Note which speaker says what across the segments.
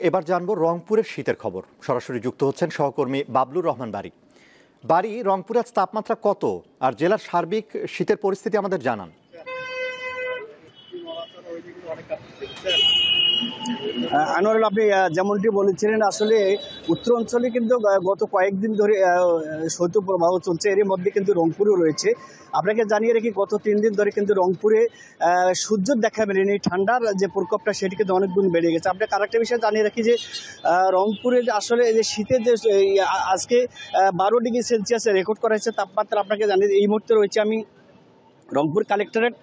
Speaker 1: এবার জানবো রংপুরের শীতের খবর। সরাসরি যুক্ত হচ্ছেন সহকর্মী বাবলুর রহমান বাড়ি। রংপুরে আজ তাপমাত্রা কত আর জেলার সার্বিক শীতের পরিস্থিতি আমাদের জানান।
Speaker 2: আনোয়ারুল, আপনি যেমনটি বলেছিলেন, আসলে উত্তর অঞ্চলে কিন্তু গত কয়েকদিন ধরে শৈত্যপ্রবাহ চলছে। এর মধ্যে কিন্তু রংপুরও রয়েছে। আপনাকে জানিয়ে রাখি, গত 3 দিন ধরে কিন্তু রংপুরে সূর্যের দেখা মেলেনি। ঠান্ডার যে প্রকোপটা সেটি কিন্তু অনেক গুণ বেড়ে গেছে। আপনাকে আরেকটা বিষয় জানিয়ে রাখি যে রংপুরে আসলে যে শীতের যে আজকে 12 ডিগ্রি সেলসিয়াস রেকর্ড করা হয়েছে তাপমাত্রা। আপনাকে জানিয়ে এই মুহূর্তে রয়েছে আমি রংপুর কালেক্টরেট।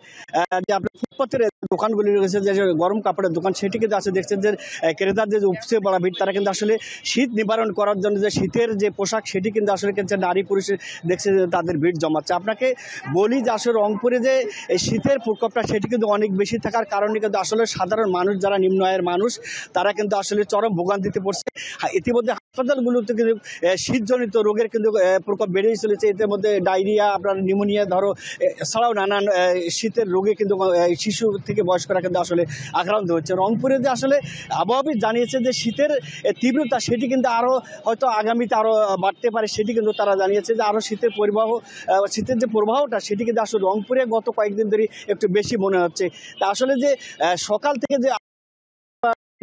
Speaker 2: যে আপনার ফুটপাতের দোকানগুলি রয়েছে, যে গরম কাপড়ের দোকান, সেটি কিন্তু আছে দেখছেন যে ক্রেতার যে উপচে পড়া ভিড়, তারা কিন্তু আসলে শীত নিবারণ করার জন্য যে শীতের যে পোশাক সেটি কিন্তু আসলে কিন্তু নারী পুরুষে দেখছে যে তাদের ভিড় জমাচ্ছে। আপনাকে বলি যে আসলে রংপুরে যে শীতের প্রকোপটা সেটি কিন্তু অনেক বেশি থাকার কারণে কিন্তু আসলে সাধারণ মানুষ, যারা নিম্ন আয়ের মানুষ, তারা কিন্তু আসলে চরম ভোগান্তিতে পড়ছে। ইতিমধ্যে হাসপাতালগুলোতে কিন্তু শীতজনিত রোগের কিন্তু প্রকোপ বেড়েই চলেছে। এর মধ্যে ডায়রিয়া, আপনার নিউমোনিয়া ধরো, এছাড়াও নানান শীতের রোগে কিন্তু শিশু থেকে বয়স্করা কিন্তু আসলে আক্রান্ত হচ্ছে। রংপুরে যে আসলে আবহাওয়াবিদ জানিয়েছে যে শীতের তীব্রতা সেটি কিন্তু আরও হয়তো আগামীতে আরও বাড়তে পারে। সেটি কিন্তু তারা জানিয়েছে যে আরও শীতের যে প্রবাহটা সেটি কিন্তু আসলে রংপুরে গত কয়েকদিন ধরে একটু বেশি মনে হচ্ছে। তা আসলে যে সকাল থেকে যে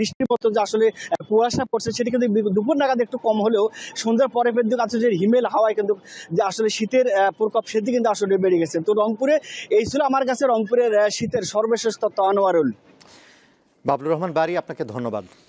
Speaker 2: বৃষ্টির মতো যে আসলে কুয়াশা পড়ছে সেটি কিন্তু দুপুর নাগাদ একটু কম হলেও সন্ধ্যার পরে কিন্তু আছে যে হিমেল হাওয়ায় কিন্তু যে আসলে শীতের প্রকোপ সেটি কিন্তু আসলে বেড়ে গেছে। তো রংপুরে এই ছিল আমার কাছে রংপুরের শীতের সর্বশেষ তথ্য। আনোয়ারুল।
Speaker 1: বাবলুর রহমান, আপনাকে ধন্যবাদ।